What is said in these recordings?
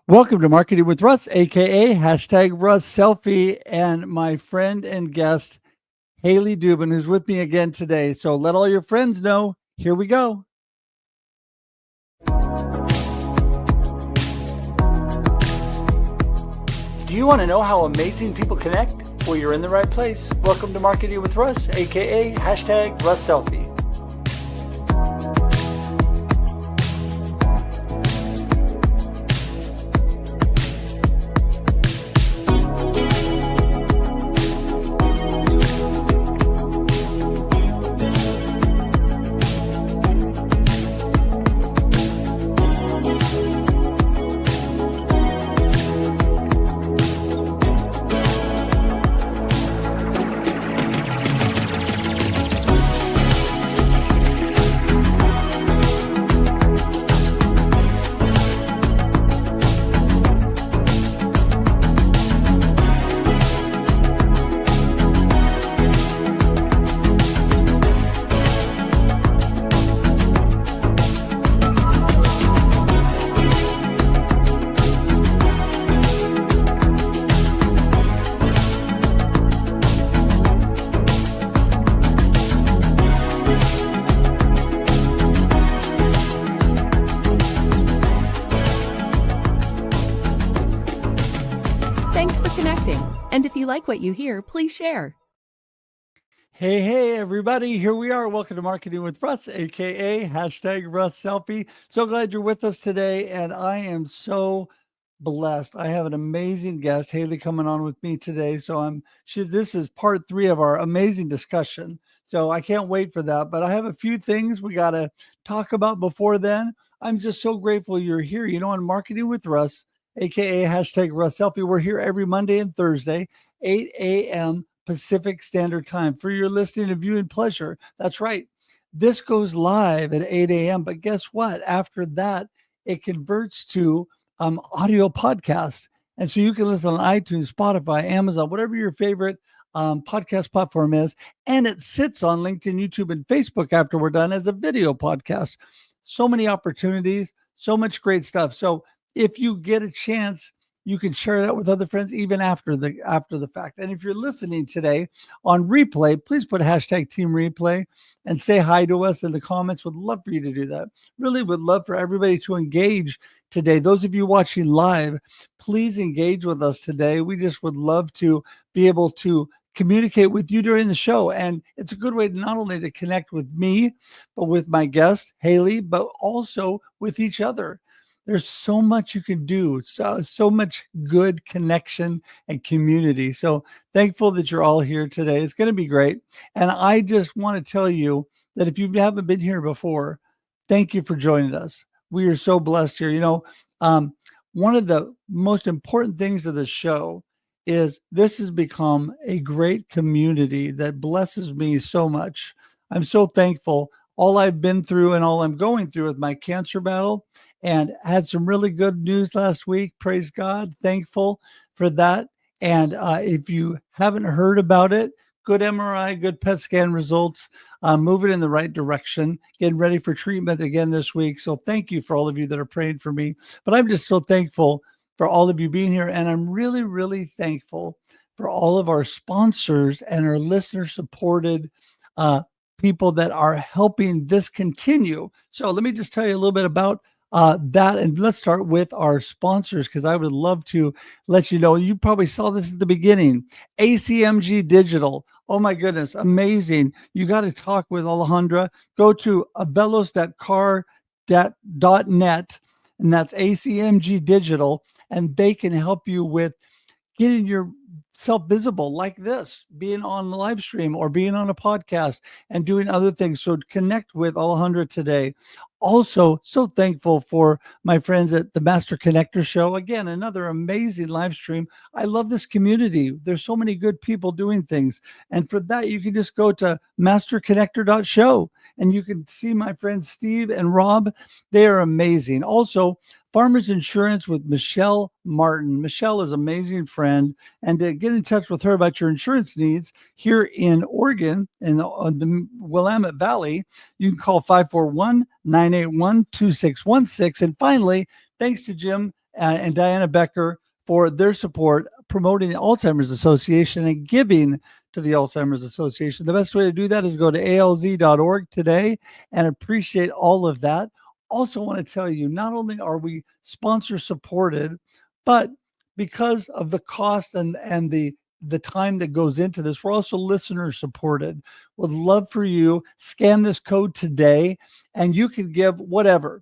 Welcome to Marketing with Russ, aka hashtag Russ Selfie, and my friend and guest, Hayley Dubin, who's with me again today. So let all your friends know. Here we go. Do you want to know how amazing people connect? Well, you're in the right place. Welcome to Marketing with Russ, aka hashtag Russ Selfie. Thanks for connecting. And if you like what you hear, please share. Hey, everybody. Here we are. Welcome to Marketing with Russ, aka hashtag Russ Selfie. So glad you're with us today. And I am so blessed. I have an amazing guest, Hayley, coming on with me today. So this is part 3 of our amazing discussion. So I can't wait for that. But I have a few things we got to talk about before then. I'm just so grateful you're here. You know, on Marketing with Russ, aka hashtag Russ Selfie, we're here every Monday and Thursday, 8 a.m. Pacific Standard Time for your listening and viewing pleasure. That's right. This goes live at 8 a.m. But guess what? After that, it converts to audio podcast. And so you can listen on iTunes, Spotify, Amazon, whatever your favorite podcast platform is. And it sits on LinkedIn, YouTube, and Facebook after we're done as a video podcast. So many opportunities, so much great stuff. So if you get a chance, you can share it out with other friends even after the fact. And if you're listening today on replay, please put hashtag Team Replay and say hi to us in the comments. Would love for you to do that. Really would love for everybody to engage today. Those of you watching live, please engage with us today. We just would love to be able to communicate with you during the show. And it's a good way to not only to connect with me, but with my guest, Hayley, but also with each other. There's so much you can do, so much good connection and community. So thankful that you're all here today. It's going to be great. And I just want to tell you that if you haven't been here before, thank you for joining us. We are so blessed here. You know, one of the most important things of the show is this has become a great community that blesses me so much. I'm so thankful. All I've been through and all I'm going through with my cancer battle, and had some really good news last week. Praise God. Thankful for that. And if you haven't heard about it, good MRI, good PET scan results, moving in the right direction, getting ready for treatment again this week. So thank you for all of you that are praying for me. But I'm just so thankful for all of you being here. And I'm really, really thankful for all of our sponsors and our listener supported people that are helping this continue. So let me just tell you a little bit about that. And let's start with our sponsors, because I would love to let you know. You probably saw this at the beginning. ACMG Digital. Oh my goodness. Amazing. You got to talk with Alejandra. Go to avelos.car.net, and that's ACMG Digital. And they can help you with getting your self-visible like this, being on the live stream or being on a podcast and doing other things. So connect with Alejandra today. Also, so thankful for my friends at the Master Connector Show. Again, another amazing live stream. I love this community. There's so many good people doing things. And for that, you can just go to masterconnector.show and you can see my friends Steve and Rob. They are amazing. Also, Farmers Insurance with Michelle Martin. Michelle is an amazing friend. And to get in touch with her about your insurance needs here in Oregon, in the Willamette Valley, you can call 541-981-2616. And finally, thanks to Jim and Diana Becker for their support promoting the Alzheimer's Association and giving to the Alzheimer's Association. The best way to do that is go to alz.org today and appreciate all of that. Also want to tell you, not only are we sponsor supported, but because of the cost and the time that goes into this, we're also listener supported. Would love for you, scan this code today and you can give whatever,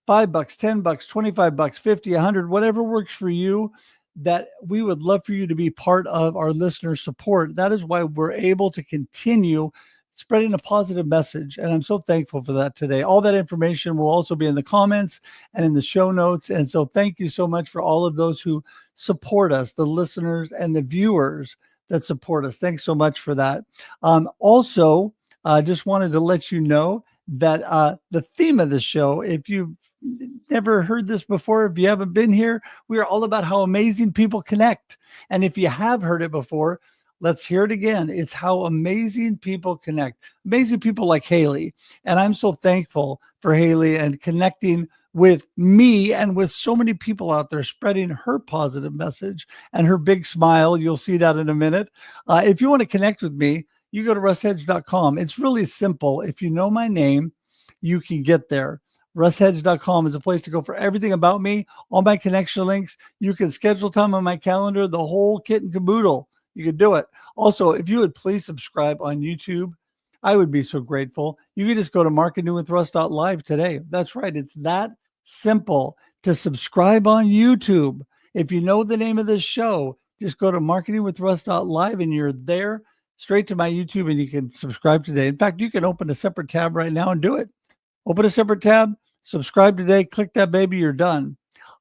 $5, $10, $25, 50, 100, whatever works for you. That we would love for you to be part of our listener support. That is why we're able to continue spreading a positive message. And I'm so thankful for that today. All that information will also be in the comments and in the show notes. And so thank you so much for all of those who support us, the listeners and the viewers that support us. Thanks so much for that. Also, just wanted to let you know that the theme of the show, if you've never heard this before, if you haven't been here, we are all about how amazing people connect. And if you have heard it before, let's hear it again. It's how amazing people connect. Amazing people like Hayley. And I'm so thankful for Hayley and connecting with me and with so many people out there spreading her positive message and her big smile. You'll see that in a minute. If you want to connect with me, you go to russhedge.com. It's really simple. If you know my name, you can get there. russhedge.com is a place to go for everything about me, all my connection links. You can schedule time on my calendar, the whole kit and caboodle. You can do it. Also, if you would please subscribe on YouTube, I would be so grateful. You can just go to marketingwithruss.live today. That's right. It's that simple to subscribe on YouTube. If you know the name of this show, just go to marketingwithruss.live and you're there straight to my YouTube and you can subscribe today. In fact, you can open a separate tab right now and do it. Open a separate tab, subscribe today, click that baby, you're done.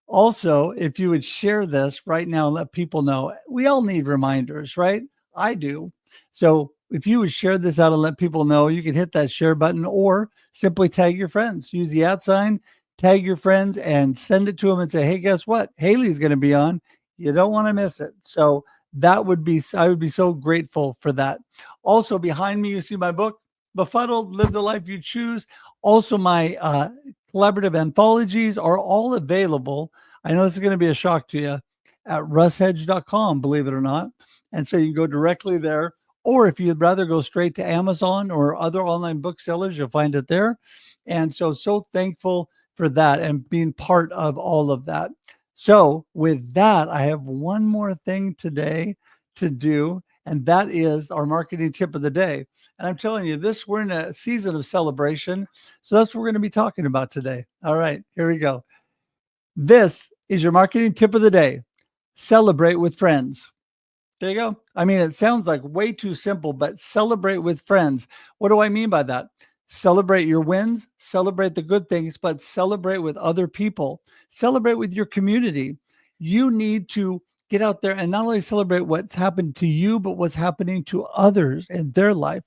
Also, if you would share this right now and let people know, we all need reminders, right? I do. So if you would share this out and let people know, you can hit that share button or simply tag your friends. Use the @ sign, tag your friends and send it to them and say, hey, guess what? Hayley's going to be on. You don't want to miss it. So I would be so grateful for that. Also behind me, you see my book, Befuddled, Live the Life You Choose. Also my collaborative anthologies are all available. I know this is going to be a shock to you at russhedge.com, believe it or not. And so you can go directly there. Or if you'd rather go straight to Amazon or other online booksellers, you'll find it there. And so thankful for that and being part of all of that. So with that, I have one more thing today to do, and that is our marketing tip of the day. And I'm telling you, we're in a season of celebration. So that's what we're going to be talking about today. All right, here we go. This is your marketing tip of the day. Celebrate with friends. There you go. I mean, it sounds like way too simple, but celebrate with friends. What do I mean by that? Celebrate your wins, celebrate the good things, but celebrate with other people. Celebrate with your community. You need to get out there and not only celebrate what's happened to you, but what's happening to others in their life.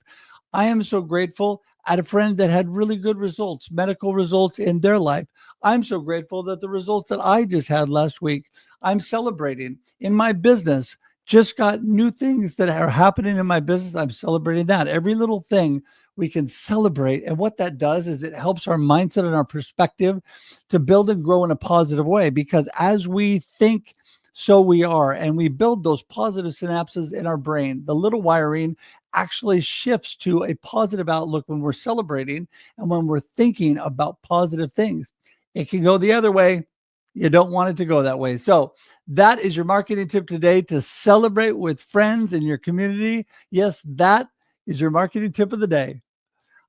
I am so grateful. I had a friend that had really good results, medical results in their life. I'm so grateful that the results that I just had last week, I'm celebrating in my business. Just got new things that are happening in my business. I'm celebrating that. Every little thing we can celebrate. And what that does is it helps our mindset and our perspective to build and grow in a positive way. Because as we think, so we are, and we build those positive synapses in our brain. The little wiring actually shifts to a positive outlook when we're celebrating and when we're thinking about positive things. It can go the other way. You don't want it to go that way. So that is your marketing tip today, to celebrate with friends in your community. Yes, that is your marketing tip of the day.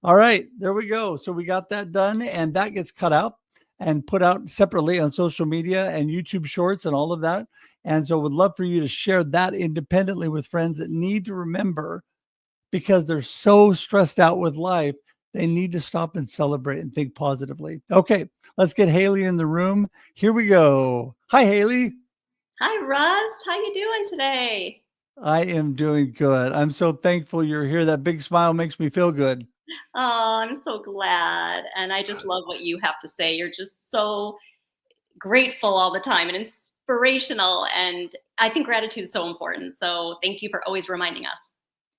All right, there we go. So we got that done, and that gets cut out and put out separately on social media and YouTube shorts and all of that. And so would love for you to share that independently with friends that need to remember, because they're so stressed out with life, they need to stop and celebrate and think positively. Okay, let's get Hayley in the room. Here we go. Hi, Hayley. Hi, Russ. How you doing today? I am doing good. I'm so thankful you're here. That big smile makes me feel good. Oh, I'm so glad. And I just love what you have to say. You're just so grateful all the time and inspirational. And I think gratitude is so important. So thank you for always reminding us.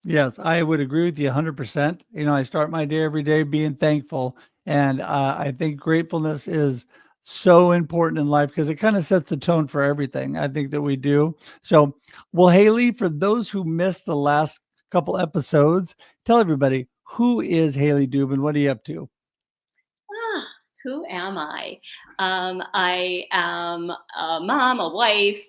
Yes, I would agree with you 100%. You know, I start my day every day being thankful. And I think gratefulness is so important in life because it kind of sets the tone for everything I think that we do. So, well, Hayley, for those who missed the last couple episodes, tell everybody, who is Hayley Dubin? What are you up to? Ah, who am I? I am a mom, a wife,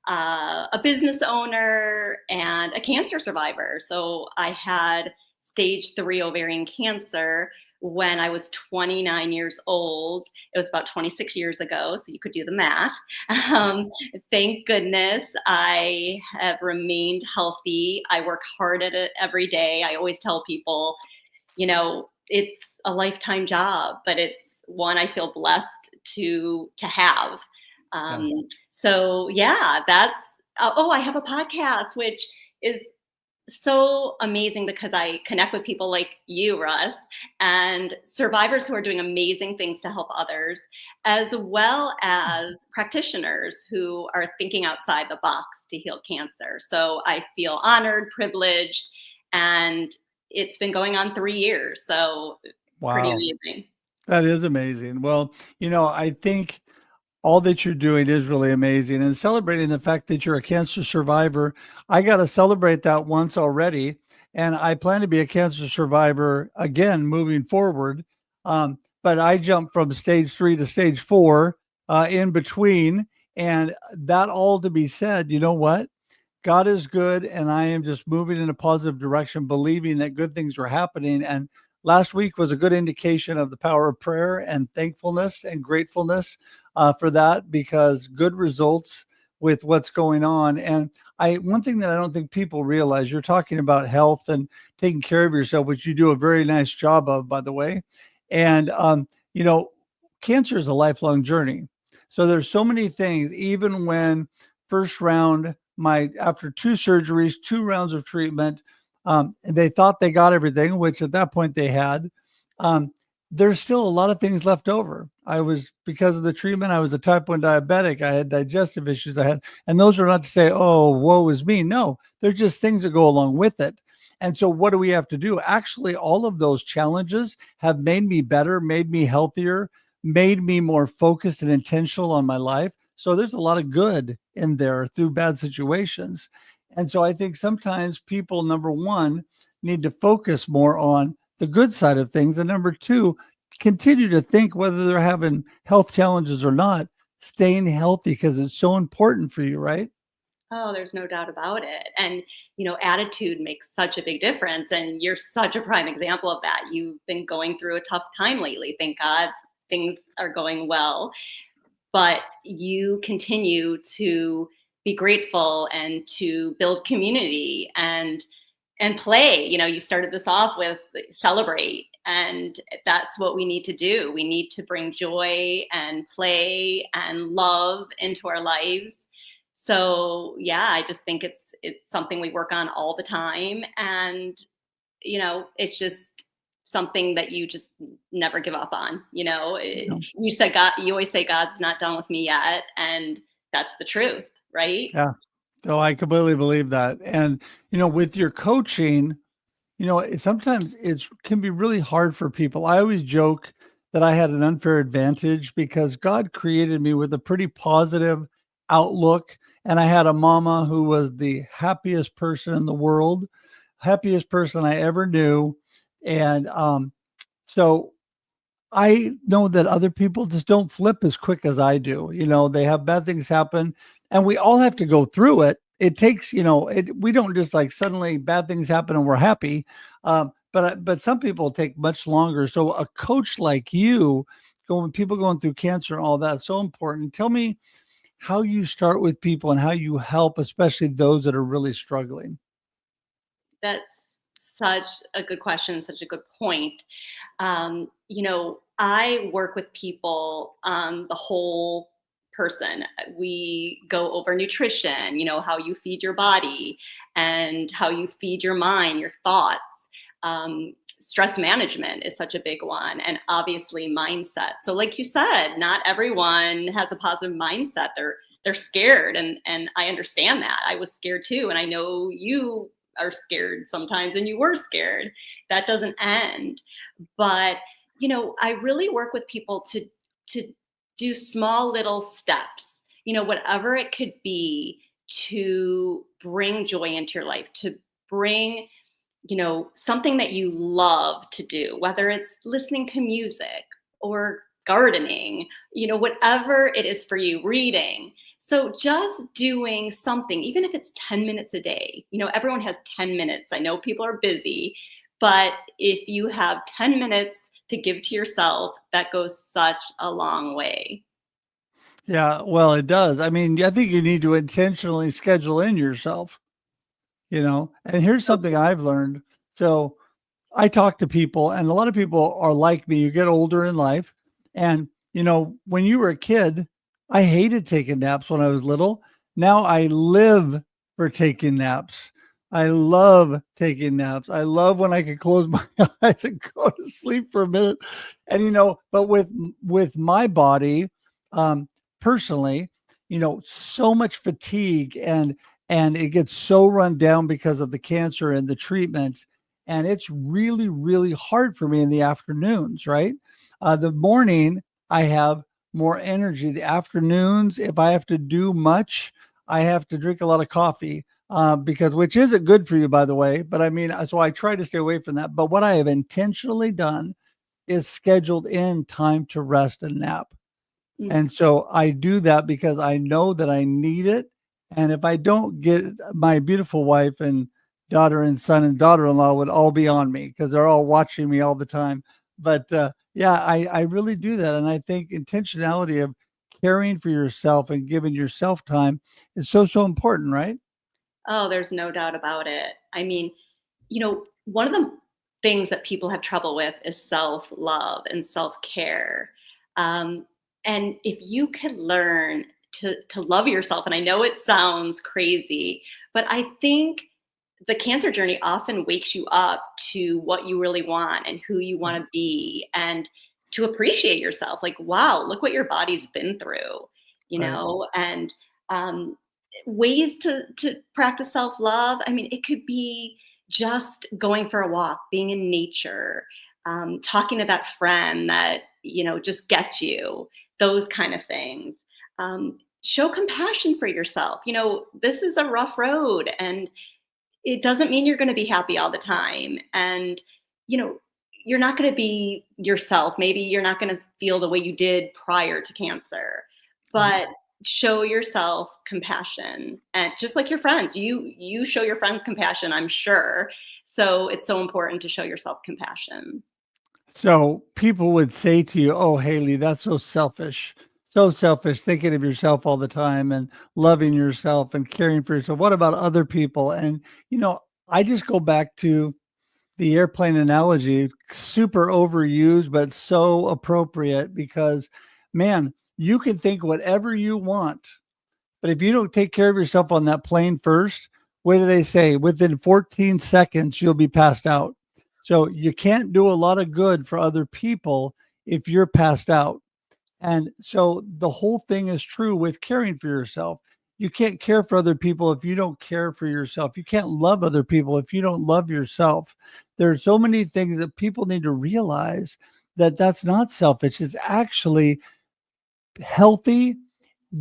a business owner, and a cancer survivor. So I had stage 3 ovarian cancer when I was 29 years old. It was about 26 years ago, so you could do the math. Um, Thank goodness I have remained healthy. I work hard at it every day. I always tell people, it's a lifetime job, but it's one I feel blessed to have. Yeah. So yeah, that's oh, I have a podcast, which is so amazing because I connect with people like you, Russ, and survivors who are doing amazing things to help others, as well as practitioners who are thinking outside the box to heal cancer. So I feel honored, privileged, and it's been going on 3 years. So pretty Wow. amazing. That is amazing. Well, I think all that you're doing is really amazing and celebrating the fact that you're a cancer survivor. I got to celebrate that once already. And I plan to be a cancer survivor again moving forward. But I jumped from stage 3 to stage 4 in between. And that all to be said, you know what? God is good, and I am just moving in a positive direction, believing that good things are happening. And last week was a good indication of the power of prayer and thankfulness and gratefulness for that, because good results with what's going on. And one thing that I don't think people realize, you're talking about health and taking care of yourself, which you do a very nice job of, by the way. And you know, cancer is a lifelong journey. So there's so many things, even when first round, after 2 surgeries, 2 rounds of treatment, they thought they got everything, which at that point they had. Um, there's still a lot of things left over. Because of the treatment, I was a type 1 diabetic. I had digestive issues. And those are not to say, oh, woe is me. No, they're just things that go along with it. And so what do we have to do? Actually, all of those challenges have made me better, made me healthier, made me more focused and intentional on my life. So there's a lot of good in there through bad situations. And so I think sometimes people, number one, need to focus more on the good side of things. And number two, continue to think, whether they're having health challenges or not, staying healthy, because it's so important for you, right? Oh, there's no doubt about it. And, attitude makes such a big difference. And you're such a prime example of that. You've been going through a tough time lately. Thank God things are going well. But you continue to be grateful and to build community and play. You started this off with celebrate, and that's what we need to do. We need to bring joy and play and love into our lives. So yeah, I just think it's something we work on all the time, and it's just something that you just never give up on. No. You said God, you always say God's not done with me yet, and that's the truth, right? Yeah. So I completely believe that. And, with your coaching, sometimes it can be really hard for people. I always joke that I had an unfair advantage because God created me with a pretty positive outlook. And I had a mama who was the happiest person in the world, happiest person I ever knew. And so I know that other people just don't flip as quick as I do. They have bad things happen, and we all have to go through it. It takes, we don't just like suddenly bad things happen and we're happy. But some people take much longer. So a coach like you, people going through cancer and all that, so important. Tell me how you start with people and how you help, especially those that are really struggling. That's such a good question, such a good point. I work with people on the whole person. We go over nutrition, how you feed your body and how you feed your mind, your thoughts. Stress management is such a big one, and obviously mindset. So like you said, not everyone has a positive mindset. They're scared, and I understand that. I was scared too, and I know you are scared sometimes, and you were scared. That doesn't end. But I really work with people to do small little steps, whatever it could be to bring joy into your life, to bring, something that you love to do, whether it's listening to music or gardening, whatever it is for you, reading. So just doing something, even if it's 10 minutes a day, everyone has 10 minutes. I know people are busy, but if you have 10 minutes to give to yourself, that goes such a long way. Yeah, well, it does. I mean, I think you need to intentionally schedule in yourself, and here's So something I've learned. So I talk to people, and a lot of people are like me. You get older in life, and when you were a kid, I hated taking naps when I was little. Now I live for taking naps. I love taking naps. I love when I can close my eyes and go to sleep for a minute. And but with my body, um, personally, so much fatigue and it gets so run down because of the cancer and the treatment, and it's really, really hard for me in the afternoons, right? The morning, I have more energy. The afternoons, if I have to do much, I have to drink a lot of coffee, because which isn't good for you, by the way. But I mean, so I try to stay away from that. But what I have intentionally done is scheduled in time to rest and nap. mm, And so I do that because I know that I need it. And if I don't get, my beautiful wife and daughter and son and daughter-in-law would all be on me because they're all watching me all the time. But yeah, I really do that. And I think intentionality of caring for yourself and giving yourself time is so, so important, right? Oh, there's no doubt about it. I mean, one of the things that people have trouble with is self-love and self-care. Um, and if you could learn to love yourself, and I know it sounds crazy, but I think the cancer journey often wakes you up to what you really want and who you want to be, and to appreciate yourself. Like, wow, look what your body's been through, Right. and um, ways to practice self-love. I mean, it could be just going for a walk, being in nature, talking to that friend that just gets you, those kind of things. Show compassion for yourself. This is a rough road, and it doesn't mean you're going to be happy all the time. And you know you're not going to be yourself. Maybe you're not going to feel the way you did prior to cancer, Right. but show yourself compassion. And just like your friends, you show your friends compassion, I'm sure. So it's so important to show yourself compassion. So people would say to you, "Oh, Haley, that's so selfish, thinking of yourself all the time and loving yourself and caring for yourself. What about other people?" And I just go back to the airplane analogy, super overused, but so appropriate because, man, you can think whatever you want, but if you don't take care of yourself on that plane first, what do they say? Within 14 seconds, you'll be passed out. So you can't do a lot of good for other people if you're passed out. And so the whole thing is true with caring for yourself. You can't care for other people if you don't care for yourself. You can't love other people if you don't love yourself. There are so many things that people need to realize that that's not selfish. It's actually healthy,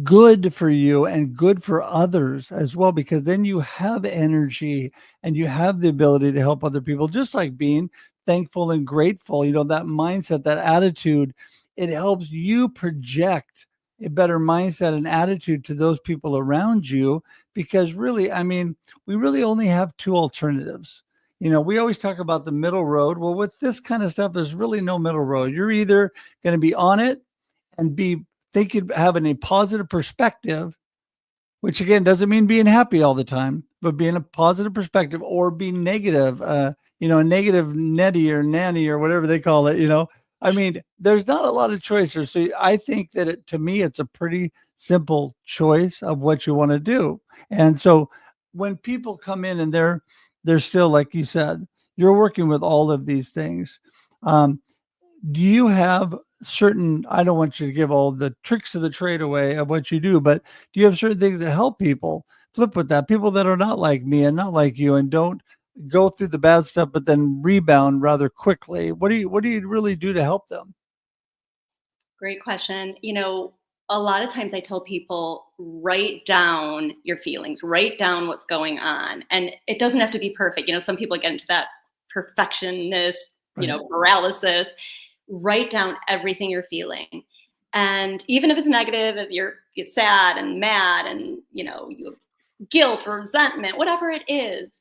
good for you and good for others as well, because then you have energy and you have the ability to help other people, just like being thankful and grateful. That mindset, that attitude, it helps you project a better mindset and attitude to those people around you, because really, I mean, we really only have two alternatives. We always talk about the middle road. Well, with this kind of stuff, there's really no middle road. You're either going to be on it and be thinking, having a positive perspective, which again doesn't mean being happy all the time, but being a positive perspective, or be negative, a negative netty or nanny or whatever they call it. I mean, there's not a lot of choices. So I think that to me, it's a pretty simple choice of what you want to do. And so when people come in and they're still, like you said, you're working with all of these things. Um, do you have certain, I don't want you to give all the tricks of the trade away of what you do, but do you have certain things that help people flip with that? People that are not like me and not like you and don't go through the bad stuff, but then rebound rather quickly. What do you really do to help them? Great question. A lot of times I tell people, write down your feelings, write down what's going on. And it doesn't have to be perfect. Some people get into that perfectionist, Right. paralysis. Write down everything you're feeling. And even if it's negative, if you're sad and mad and, you have guilt or resentment, whatever it is,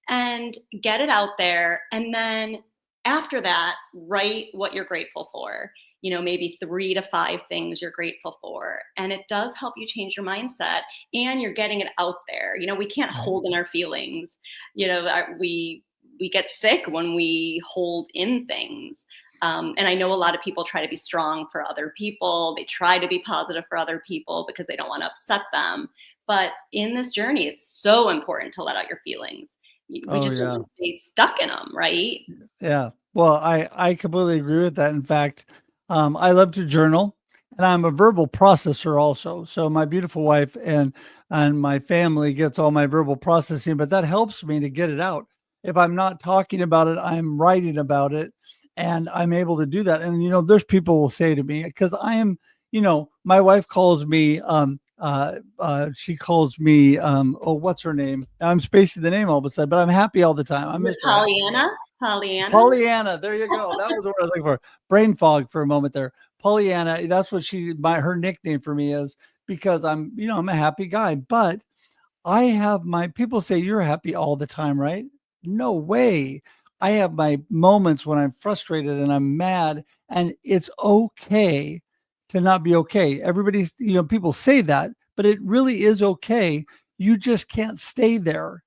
and get it out there. And then after that, write what you're grateful for. Maybe 3 to 5 things you're grateful for. And it does help you change your mindset, and you're getting it out there. We can't Right. hold in our feelings. We get sick when we hold in things. And I know a lot of people try to be strong for other people. They try to be positive for other people because they don't want to upset them. But in this journey, it's so important to let out your feelings. We Oh just don't yeah. want to stay stuck in them, right? Yeah. Well, I completely agree with that. In fact, I love to journal, and I'm a verbal processor also. So my beautiful wife and my family gets all my verbal processing, but that helps me to get it out. If I'm not talking about it, I'm writing about it, and I'm able to do that. And there's people will say to me, because I am, my wife calls me she calls me oh, what's her name? I'm spacing the name all of a sudden, but I'm happy all the time. I'm Is it Mr. Happy. Pollyanna? Pollyanna? Pollyanna, there you go. That was what I was looking for. Brain fog for a moment there. Pollyanna, that's what her nickname for me is, because I'm a happy guy. But I have my people say you're happy all the time, right? No way. I have my moments when I'm frustrated and I'm mad, and it's okay to not be okay. Everybody's, people say that, but it really is okay. You just can't stay there.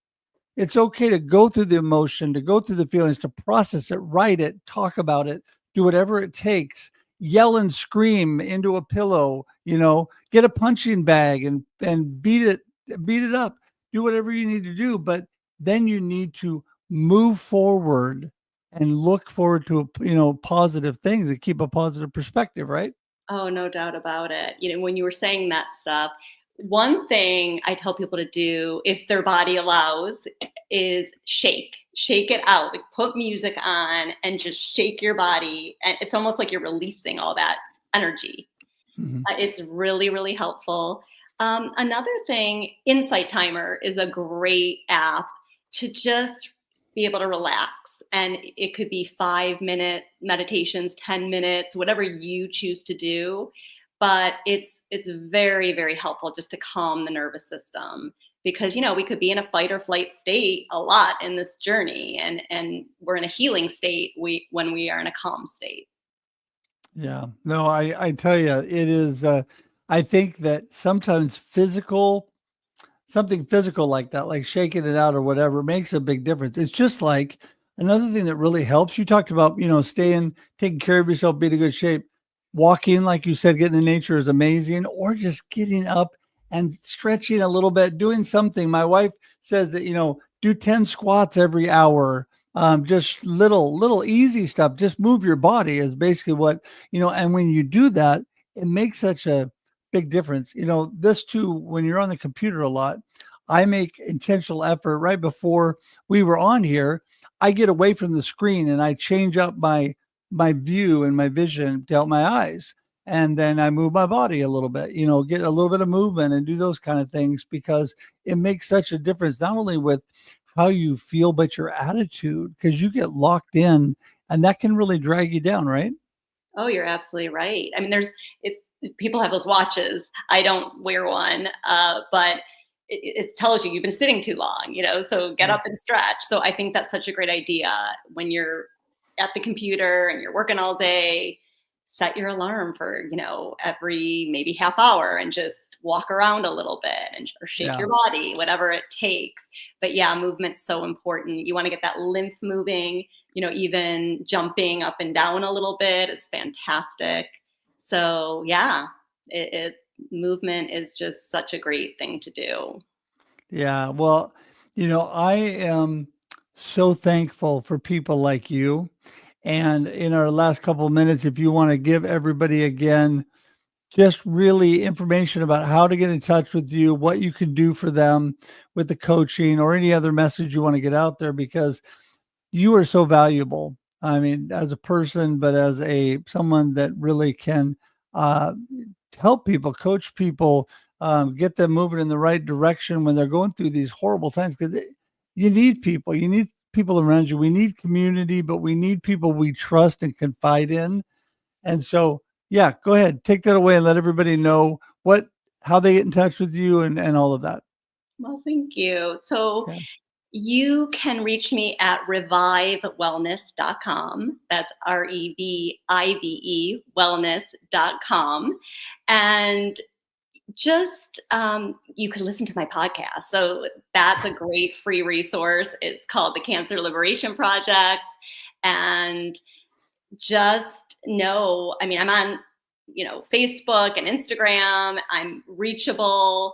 It's okay to go through the emotion, to go through the feelings, to process it, write it, talk about it, do whatever it takes, yell and scream into a pillow, get a punching bag and beat it up, do whatever you need to do. But then you need to move forward and look forward to, positive things, to keep a positive perspective, right? Oh, no doubt about it. When you were saying that stuff, one thing I tell people to do, if their body allows, is shake it out. Like, put music on and just shake your body. And it's almost like you're releasing all that energy. Mhm. It's really, really helpful. Another thing, Insight Timer is a great app to just be able to relax. And it could be 5-minute meditations, 10 minutes, whatever you choose to do. But it's very, very helpful just to calm the nervous system, because we could be in a fight or flight state a lot in this journey, and we're in a healing state when we are in a calm state. Yeah. No, I tell you, it is, I think that sometimes something physical like that, like shaking it out or whatever, makes a big difference. It's just like another thing that really helps. You talked about, taking care of yourself, being in good shape. Walking, like you said, getting in nature is amazing, or just getting up and stretching a little bit, doing something. My wife says that, do 10 squats every hour. Just little easy stuff. Just move your body is basically what, and when you do that, it makes such a big difference. This too, when you're on the computer a lot, I make intentional effort right before we were on here. I get away from the screen and I change up my view and my vision to help my eyes. And then I move my body a little bit, get a little bit of movement and do those kind of things, because it makes such a difference, not only with how you feel, but your attitude, because you get locked in and that can really drag you down, right? Oh, you're absolutely right. I mean, it, people have those watches. I don't wear one, but it tells you you've been sitting too long, so get Yeah. up and stretch. So I think that's such a great idea when you're at the computer and you're working all day. Set your alarm for, every maybe half hour, and just walk around a little bit or shake Yeah. your body, whatever it takes. But yeah, movement's so important. You want to get that lymph moving, even jumping up and down a little bit is fantastic. So yeah, it movement is just such a great thing to do. Yeah. Well, I am so thankful for people like you. And in our last couple of minutes, if you want to give everybody again, just really information about how to get in touch with you, what you can do for them with the coaching, or any other message you want to get out there, because you are so valuable. I mean, as a person, but as someone that really can uh, help people, coach people, get them moving in the right direction when they're going through these horrible times. Because you need people. You need people around you. We need community, but we need people we trust and confide in. And so, yeah, go ahead, take that away and let everybody know how they get in touch with you and all of that. Well, thank you. So Yeah. you can reach me at revivewellness.com. That's REVIVE wellness.com. And just you can listen to my podcast. So that's a great free resource. It's called the Cancer Liberation Project. And just know, I mean, I'm on, Facebook and Instagram. I'm reachable.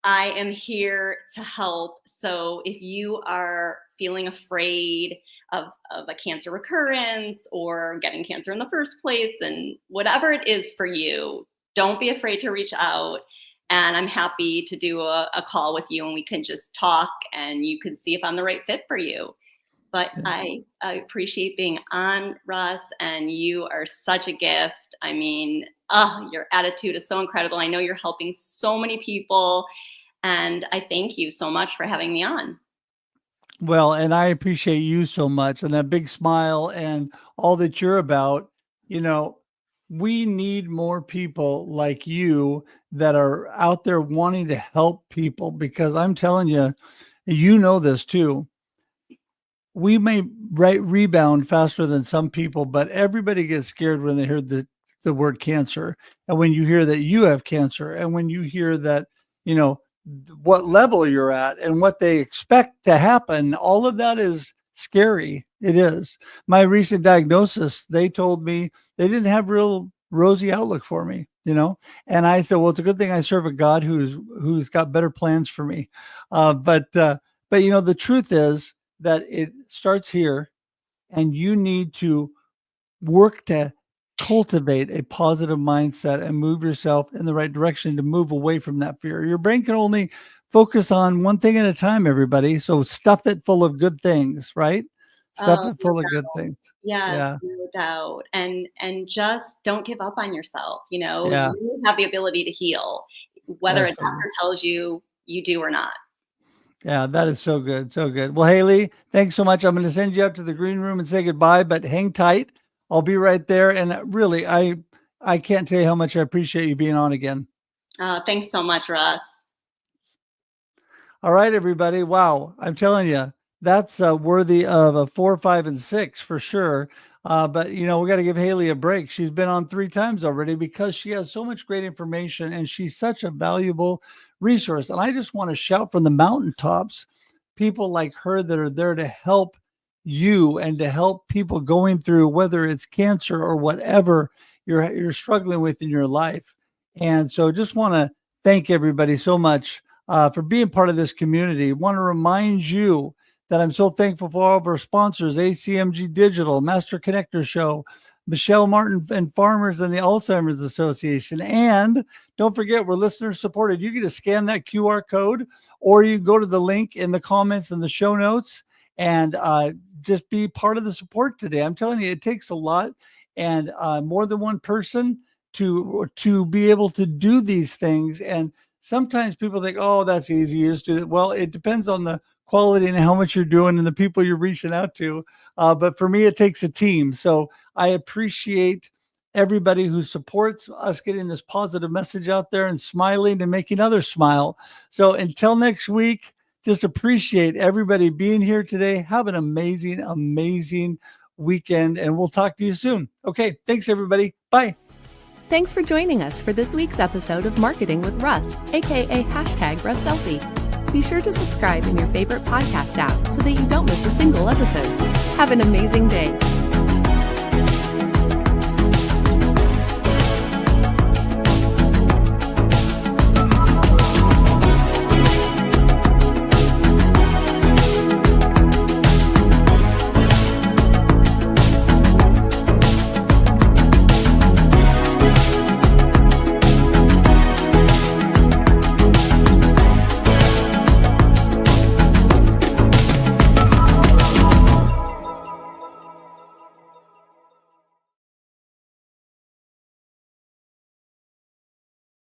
I am here to help. So if you are feeling afraid of a cancer recurrence or getting cancer in the first place, and whatever it is for you, don't be afraid to reach out. And I'm happy to do a call with you and we can just talk and you can see if I'm the right fit for you. But Yeah. I appreciate being on, Russ, and you are such a gift. I mean, your attitude is so incredible. I know you're helping so many people, and I thank you so much for having me on. Well, and I appreciate you so much and that big smile and all that you're about. We need more people like you that are out there wanting to help people, because I'm telling you, this too. We may rebound faster than some people, but everybody gets scared when they hear the word cancer. And when you hear that you have cancer, and when you hear that, what level you're at and what they expect to happen, all of that is scary. It is. My recent diagnosis, they told me they didn't have real rosy outlook for me, and I said, well, it's a good thing I serve a God who's got better plans for me. But the truth is that it starts here, and you need to work to cultivate a positive mindset and move yourself in the right direction to move away from that fear. Your brain can only focus on one thing at a time, everybody. So stuff it full of good things, right? Stuff it full of good things. Yes, Yeah. no doubt. And just don't give up on yourself. Yeah. You have the ability to heal, whether a That's so good. doctor tells you you do or not. Yeah, that is so good. So good. Well, Hayley, thanks so much. I'm going to send you up to the green room and say goodbye, but hang tight. I'll be right there. And really, I can't tell you how much I appreciate you being on again. Thanks so much, Russ. All right, everybody. Wow. I'm telling you, that's worthy of a 4, 5, and 6 for sure. But, we got to give Hayley a break. She's been on 3 times already because she has so much great information and she's such a valuable resource. And I just want to shout from the mountaintops, people like her that are there to help you and to help people going through, whether it's cancer or whatever you're struggling with in your life. And so just want to thank everybody so much for being part of this community. Want to remind you that I'm so thankful for all of our sponsors, ACMG Digital, Master Connector Show, Michelle Martin and Farmers and the Alzheimer's Association. And don't forget, we're listener supported. You can just scan that QR code, or you go to the link in the comments and the show notes and just be part of the support today. I'm telling you, it takes a lot and more than one person to be able to do these things. And sometimes people think, oh, that's easy. You just do it. Well, it depends on the quality and how much you're doing and the people you're reaching out to. But for me, it takes a team. So I appreciate everybody who supports us getting this positive message out there and smiling and making others smile. So until next week, just appreciate everybody being here today. Have an amazing, amazing weekend, and we'll talk to you soon. Okay. Thanks, everybody. Bye. Thanks for joining us for this week's episode of Marketing with Russ, aka #RussSelfie. Be sure to subscribe in your favorite podcast app so that you don't miss a single episode. Have an amazing day.